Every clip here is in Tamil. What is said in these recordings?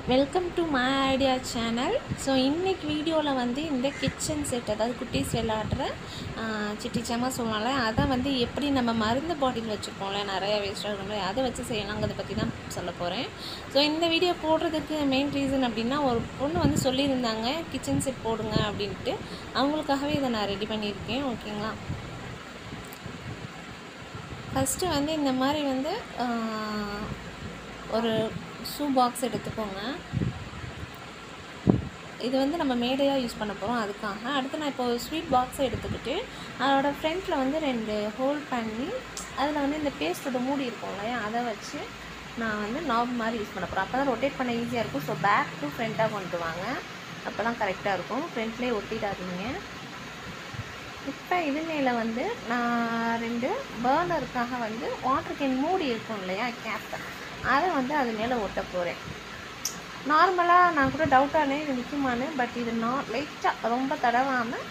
Welcome to my idea channel. So இன்றைக்கி வீடியோவில் வந்து இந்த கிச்சன் செட், அதாவது குட்டீஸ் விளையாடுற சிட்டிச்சமாக சொல்லலாம்ல, அதை வந்து எப்படி நம்ம மருந்து பாட்டில் வச்சுருப்போம்ல, நிறையா வேஸ்ட்டாக இருக்கோம்ல, அதை வச்சு செய்யலாங்கிறத பற்றி தான் சொல்ல போகிறேன். ஸோ இந்த வீடியோ போடுறதுக்கு மெயின் ரீசன் அப்படின்னா, ஒரு பொண்ணு வந்து சொல்லியிருந்தாங்க கிச்சன் செட் போடுங்க அப்படின்ட்டு. அவங்களுக்காகவே இதை நான் ரெடி பண்ணியிருக்கேன். ஓகேங்களா, ஃபஸ்ட்டு வந்து இந்த மாதிரி வந்து ஒரு ஷூ பாக்ஸ் எடுத்துக்கோங்க. இது வந்து நம்ம மேடையாக யூஸ் பண்ண போகிறோம், அதுக்காக. அடுத்து நான் இப்போ ஸ்வீட் பாக்ஸை எடுத்துக்கிட்டு அதோட ஃப்ரண்ட்டில் வந்து 2 ஹோல் பண்ணி அதில் வந்து இந்த பேஸ்ட்டோட மூடி இருக்கும் இல்லையா, அதை வச்சு நான் வந்து நாப் மாதிரி யூஸ் பண்ண போகிறேன். அப்போ தான் ரொட்டேட் பண்ண ஈஸியாக இருக்கும். ஸோ பேக் டு ஃப்ரண்ட்டாக கொண்டு வாங்க, அப்போ தான் கரெக்டாக இருக்கும். ஃப்ரண்ட்லேயே ஒட்டிடாதீங்க. இப்போ இது மேலே வந்து நான் 2 பர்னருக்காக வந்து வாட்டர் கேன் மூடி இருக்கும் இல்லையா, கேப்பை, அதை வந்து அது மேலே ஒட்ட போகிறேன். நார்மலாக நான் கூட டவுட்டானே இது நிற்குமான்னு, பட் இது லைட்டாக ரொம்ப தடவாமல்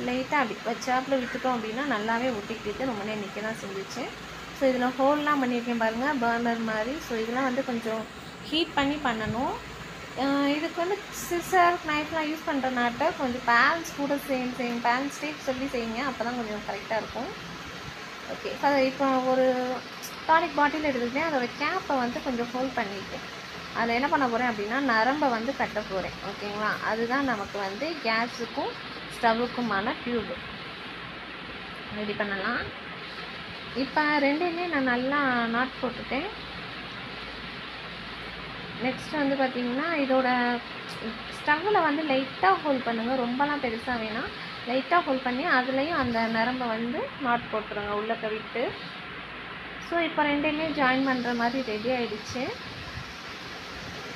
லைட்டாக அப்படி வச்சாப்பில் விட்டுட்டோம் அப்படின்னா நல்லாவே ஒட்டிக்கிட்டு ரொம்ப நேரம் நிற்க தான் செஞ்சிச்சு. ஸோ இதில் ஹோல்லாம் பண்ணியிருக்கேன் பாருங்கள், பர்னர் மாதிரி. ஸோ இதெல்லாம் வந்து கொஞ்சம் ஹீட் பண்ணி பண்ணணும். இதுக்கு வந்து சிசர் நைஃப்லாம் யூஸ் பண்ணுறனாட்ட கொஞ்சம் பேலன்ஸ் கூட செய்யுங்க, பேலன்ஸ் டேப் சொல்லி செய்யுங்க, அப்போ தான் கொஞ்சம் கரெக்டாக இருக்கும். ஓகே, இப்போ ஒரு டானிக் பாட்டில் எடுத்துக்கிட்டேன். அதோட கேப்பை வந்து கொஞ்சம் ஹோல்ட் பண்ணியிருக்கேன். அதில் என்ன பண்ண போகிறேன் அப்படின்னா, நரம்பை வந்து கட்ட போகிறேன். ஓகேங்களா, அதுதான் நமக்கு வந்து கேஸுக்கும் ஸ்டவ்வுக்குமான டியூப் ரெடி பண்ணலாம். இப்போ ரெண்டையுமே நான் நல்லா நாட் போட்டுட்டேன். நெக்ஸ்ட் வந்து பார்த்திங்கன்னா, இதோட ஸ்டவ்வில் வந்து லைட்டாக ஹோல்ட் பண்ணுங்கள், ரொம்பலாம் பெருசாக வேணாம். லைட்டாக ஹோல்ட் பண்ணி அதுலேயும் அந்த நரம்பை வந்து நாட் போட்டுருங்க உள்ளக்க விட்டு. ஸோ இப்போ ரெண்டையுமே ஜாயின் பண்ணுற மாதிரி ரெடி ஆகிடுச்சு.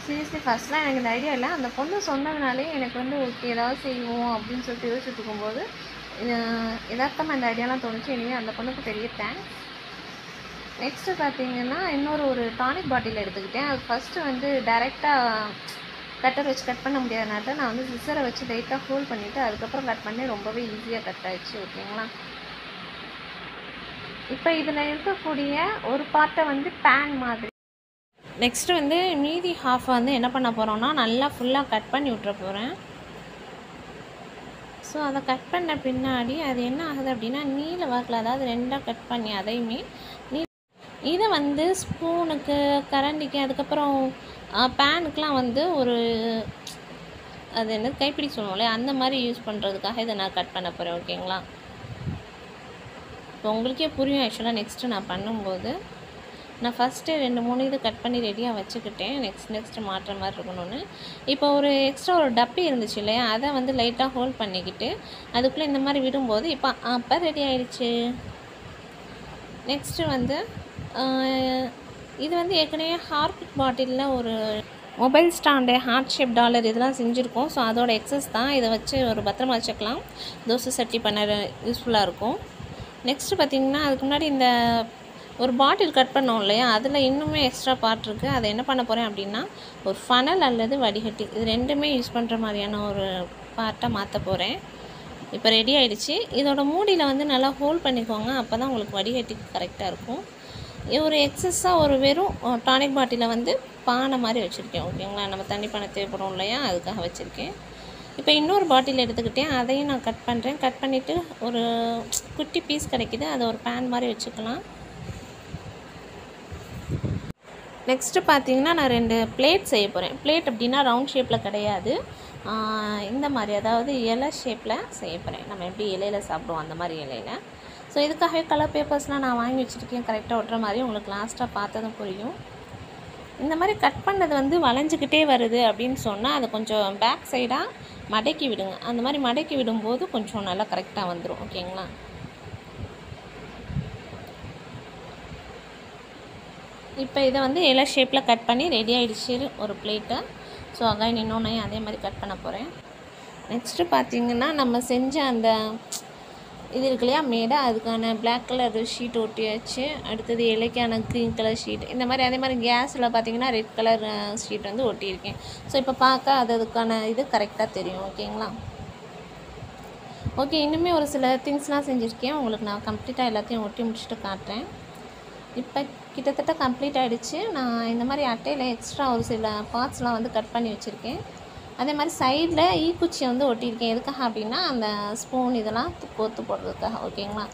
சீரியஸ்லி ஃபஸ்ட்லாம் எனக்கு இந்த ஐடியா இல்லை, அந்த பொண்ணு சொன்னதுனாலே எனக்கு வந்து ஓகே ஏதாவது செய்வோம் அப்படின்னு சொல்லிட்டு யோசிச்சுட்டு இருக்கும்போது எதார்த்தமாக இந்த ஐடியாலாம் தோணுச்சு. இனிமேல் அந்த பொண்ணுக்கு பெரிய தேங்க்ஸ். நெக்ஸ்ட்டு பார்த்திங்கன்னா, ஒரு டானிக் பாட்டில் எடுத்துக்கிட்டேன். அது ஃபஸ்ட்டு வந்து டைரெக்டாக கட்டர் வச்சு கட் பண்ண முடியாதனால நான் வந்து சிசரை வச்சு லைட்டாக ஹோல்ட் பண்ணிவிட்டு அதுக்கப்புறம் கட் பண்ணி ரொம்பவே ஈஸியாக கட் ஆகிடுச்சு. ஓகேங்களா, இப்போ இதில் இருக்கக்கூடிய ஒரு பார்ட்டை வந்து பேன் மாதிரி, நெக்ஸ்ட்டு வந்து மீதி ஹாஃபை வந்து என்ன பண்ண போகிறோன்னா நல்லா ஃபுல்லாக கட் பண்ணி விட்டுற போகிறேன். ஸோ அதை கட் பண்ண பின்னாடி அது என்ன ஆகுது அப்படின்னா, நீல வாக்கில், அதாவது 2ஆக கட் பண்ணி அதையுமே இதை வந்து ஸ்பூனுக்கு, கரண்டிக்கு, அதுக்கப்புறம் பேனுக்கெலாம் வந்து ஒரு அது என்ன கைப்பிடி சொல்லுவோம்ல, அந்த மாதிரி யூஸ் பண்ணுறதுக்காக இதை நான் கட் பண்ண போகிறேன். ஓகேங்களா, இப்போ உங்களுக்கே புரியும் ஆக்சுவலாக நெக்ஸ்ட்டு நான் பண்ணும்போது. நான் ஃபஸ்ட்டு 2-3 இது கட் பண்ணி ரெடியாக வச்சுக்கிட்டேன், நெக்ஸ்ட்டு மாட்டுற மாதிரி இருக்கணும்னு. இப்போ ஒரு எக்ஸ்ட்ரா ஒரு டப்பி இருந்துச்சு இல்லையா, அதை வந்து லைட்டாக ஹோல்ட் பண்ணிக்கிட்டு அதுக்குள்ளே இந்த மாதிரி விடும்போது அப்போ ரெடி ஆகிடுச்சு. நெக்ஸ்ட்டு வந்து இது வந்து ஏற்கனவே ஹார்பிக் பாட்டிலில் ஒரு mobile stand, heart shape dollar இதெல்லாம் செஞ்சுருக்கோம். ஸோ அதோட எக்ஸஸ் தான், இதை வச்சு ஒரு பத்திரமா வச்சுக்கலாம், தோசை சட்டி பண்ண யூஸ்ஃபுல்லாக இருக்கும். நெக்ஸ்ட்டு பார்த்திங்கன்னா, அதுக்கு முன்னாடி இந்த ஒரு பாட்டில் கட் பண்ணோம் இல்லையா, அதில் இன்னுமே எக்ஸ்ட்ரா பார்ட் இருக்குது. அதை என்ன பண்ண போகிறேன் அப்படின்னா, ஒரு ஃபனல் அல்லது வடிகட்டி, இது ரெண்டுமே யூஸ் பண்ணுற மாதிரியான ஒரு பார்ட்டை மாற்ற போகிறேன். இப்போ ரெடி ஆகிடுச்சு. இதோட மூடியில் வந்து நல்லா ஹோல்ட் பண்ணிக்கோங்க, அப்போ தான் உங்களுக்கு வடிகட்டி கரெக்டாக இருக்கும். ஒரு எக்ஸஸாக ஒரு வெறும் டானிக் பாட்டிலை வந்து பானை மாதிரி வச்சுருக்கேன். ஓகேங்களா, நம்ம தண்ணி பானை தேவைப்படும் இல்லையா, அதுக்காக வச்சுருக்கேன். இப்போ இன்னொரு பாட்டில் எடுத்துக்கிட்டேன், அதையும் நான் கட் பண்ணுறேன். கட் பண்ணிவிட்டு ஒரு குட்டி பீஸ் கிடைக்கிது, அதை ஒரு பேன் மாதிரி வச்சுக்கலாம். நெக்ஸ்ட்டு பார்த்திங்கன்னா, நான் 2 பிளேட் செய்ய போகிறேன். பிளேட் அப்படின்னா ரவுண்ட் ஷேப்பில் கிடையாது, இந்த மாதிரி, அதாவது இலை ஷேப்பில் செய்ய போகிறேன். நம்ம எப்படி இலையில் சாப்பிடுவோம் அந்த மாதிரி இலையில். ஸோ இதுக்காகவே கலர் பேப்பர்ஸ்லாம் நான் வாங்கி வச்சுருக்கேன், கரெக்டாக ஒட்டுற மாதிரி. உங்களுக்கு லாஸ்ட்டாக பார்த்ததும் புரியும். இந்த மாதிரி கட் பண்ணது வந்து வளைஞ்சிக்கிட்டே வருது அப்படின்னு சொன்னால் அதை கொஞ்சம் பேக் சைடாக மடக்கி விடுங்க. அந்த மாதிரி மடக்கி விடும்போது கொஞ்சம் நல்லா கரெக்டாக வந்துடும். ஓகேங்களா, இப்போ இதை வந்து இலை ஷேப்பில் கட் பண்ணி ரெடி ஆகிடுச்சு ஒரு பிளேட்டை. ஸோ அகைன் இன்னொன்றையும் அதே மாதிரி கட் பண்ண போகிறேன். நெக்ஸ்ட்டு பார்த்திங்கன்னா, நம்ம செஞ்ச அந்த இது இருக்கு இல்லையா மேடை, அதுக்கான பிளாக் கலர் ஷீட் ஒட்டியாச்சு. அடுத்தது இலைக்கான க்ரீன் கலர் ஷீட், இந்த மாதிரி. அதே மாதிரி கேஸில் பார்த்திங்கன்னா ரெட் கலர் ஷீட் வந்து ஒட்டியிருக்கேன். ஸோ இப்போ பார்க்க அதுக்கான இது கரெக்டாக தெரியும். ஓகேங்களா, ஓகே, இன்னுமே ஒரு சில திங்ஸ்லாம் செஞ்சுருக்கேன், உங்களுக்கு நான் கம்ப்ளீட்டாக எல்லாத்தையும் ஒட்டி முடிச்சுட்டு காட்டுறேன். இப்போ கிட்டத்தட்ட கம்ப்ளீட் ஆகிடுச்சு. நான் இந்த மாதிரி அட்டையில் எக்ஸ்ட்ரா ஒரு சில பார்ட்ஸ்லாம் வந்து கட் பண்ணி வச்சுருக்கேன். அதே மாதிரி சைடில் ஈக்குச்சியை வந்து ஒட்டியிருக்கேன். எதுக்காக அப்படின்னா அந்த ஸ்பூன் இதெல்லாம் கோர்த்து போடுறதுக்காக. ஓகேங்களா?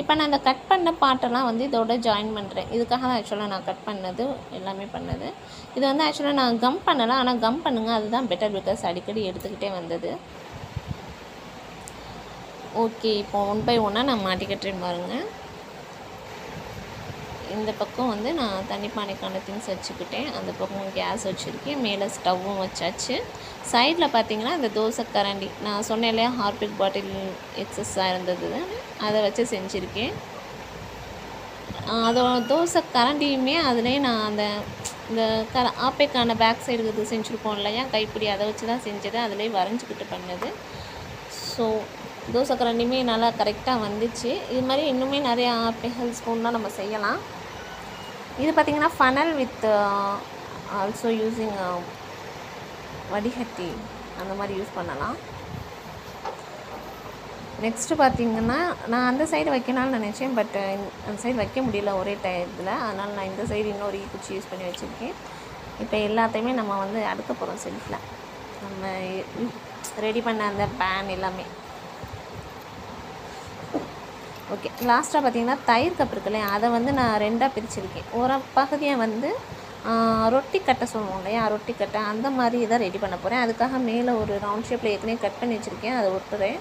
இப்போ நான் இந்த கட் பண்ண பாட்டெல்லாம் வந்து இதோட ஜாயின் பண்ணுறேன். இதுக்காக தான் ஆக்சுவலாக நான் கட் பண்ணது எல்லாமே பண்ணது. இது வந்து ஆக்சுவலாக நான் கம் பண்ணலை, ஆனால் கம் பண்ணுங்க அதுதான் பெட்டர், பிகாஸ் அடிக்கடி எடுத்துக்கிட்டே வந்தது. ஓகே, இப்போ 1 by 1 நான் மாட்டிக்கிட்டேன்னு பாருங்கள். இந்த பக்கம் வந்து நான் தண்ணி பானைக்கான திங்ஸ் வச்சுக்கிட்டேன், அந்த பக்கம் கேஸ் வச்சுருக்கேன், மேலே ஸ்டவ்வும் வச்சாச்சு. சைடில் பார்த்தீங்கன்னா இந்த தோசை கரண்டி நான் சொன்னேன் இல்லையா, ஹார்பிக் பாட்டில் எக்ஸஸாக இருந்தது, அதை வச்சு செஞ்சுருக்கேன். அதோட தோசை கரண்டியுமே அதுலேயே நான் அந்த இந்த ஆப்பைக்கான பேக் சைடு இது செஞ்சுருப்போம் இல்லையா, கைப்பிடி, அதை வச்சு தான் செஞ்சது, அதிலே வரைஞ்சிக்கிட்டு பண்ணது. ஸோ தோசை கரண்டியுமே நல்லா கரெக்டாக வந்துச்சு. இது மாதிரி இன்னுமே நிறைய ஆப்பைகள் ஸ்பூன்லாம் நம்ம செய்யலாம். இது பார்த்திங்கன்னா ஃபனல் வித் ஆல்சோ யூஸிங் வடிகட்டி அந்த மாதிரி யூஸ் பண்ணலாம். நெக்ஸ்ட்டு பார்த்திங்கன்னா நான் அந்த சைடு வைக்கலாம்னு நினச்சேன், பட் அந்த சைடு வைக்க முடியல ஒரே டயத்தில். அதனால் நான் இந்த சைடு இன்னொரு குச்சி யூஸ் பண்ணி வச்சுருக்கேன். இப்போ எல்லாத்தையுமே நம்ம வந்து அடுக்க போகிறோம் செல்ஃபில். நம்ம ரெடி பண்ண அந்த பேன் எல்லாமே. ஓகே, லாஸ்ட்டாக பார்த்திங்கன்னா தயிர் கப் இருக்குல்லையா, அதை வந்து நான் 2ஆக பிரிச்சுருக்கேன். ஒரு பகுதியை வந்து ரொட்டி கட்டை சொல்லுவோம் இல்லையா, ரொட்டி கட்டை அந்த மாதிரி இதை ரெடி பண்ண போகிறேன். அதுக்காக மேலே ஒரு ரவுண்ட் ஷேப்பில் ஏற்கனவே கட் பண்ணி வச்சுருக்கேன், அதை ஒட்டுறேன்.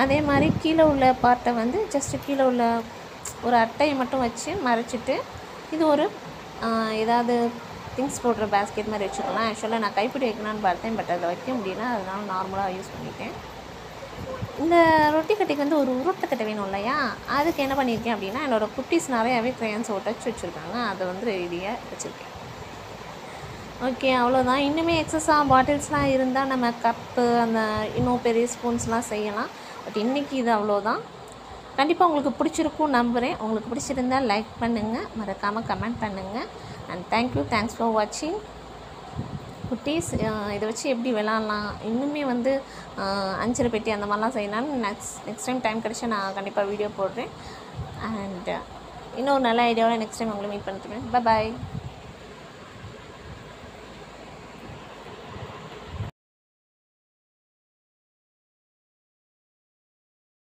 அதே மாதிரி கீழே உள்ள பார்ட்டை வந்து ஜஸ்ட்டு கீழே உள்ள ஒரு அட்டையை மட்டும் வச்சு மறைச்சிட்டு, இது ஒரு ஏதாவது திங்ஸ் போடுற பேஸ்கெட் மாதிரி வச்சுக்கலாம். ஆக்சுவலாக நான் கைப்பிடி வைக்கலான்னு பார்த்தேன், பட் அதில் வைக்க முடியல, அதனால் நார்மலாக யூஸ் பண்ணிட்டேன். இந்த ரொட்டி கட்டைக்கு வந்து ஒரு உருட்டை கட்டை வேணும் இல்லையா, அதுக்கு என்ன பண்ணியிருக்கேன் அப்படின்னா, என்னோடய குட்டீஸ் நிறையாவே க்ரையான்ஸ் ஒட்டச்சு வச்சுருக்காங்க, அதை வந்து ரெடியாக வச்சுருக்கேன். ஓகே, அவ்வளோதான். இன்னுமே எக்ஸஸாக பாட்டில்ஸ்லாம் இருந்தால் நம்ம கப்பு அந்த இன்னும் பெரிய ஸ்பூன்ஸ்லாம் செய்யலாம். பட் இன்றைக்கி இது அவ்வளோதான். கண்டிப்பாக உங்களுக்கு பிடிச்சிருக்கும் நம்புகிறேன். உங்களுக்கு பிடிச்சிருந்தால் லைக் பண்ணுங்கள், மறக்காமல் கமெண்ட் பண்ணுங்கள். அண்ட் தேங்க்ஸ் ஃபார் வாட்சிங். குட்டீஸ், இதை வச்சு எப்படி விளாட்லாம், இன்னுமே வந்து அஞ்சரை பெட்டி அந்த மாதிரிலாம் செய்யலான்னு நெக்ஸ்ட் டைம் கிடச்சா நான் கண்டிப்பாக வீடியோ போடுறேன். அண்ட் இன்னொரு நல்ல ஐடியாவோட நெக்ஸ்ட் டைம் உங்களை மீட் பண்ணுறேன். பாய்.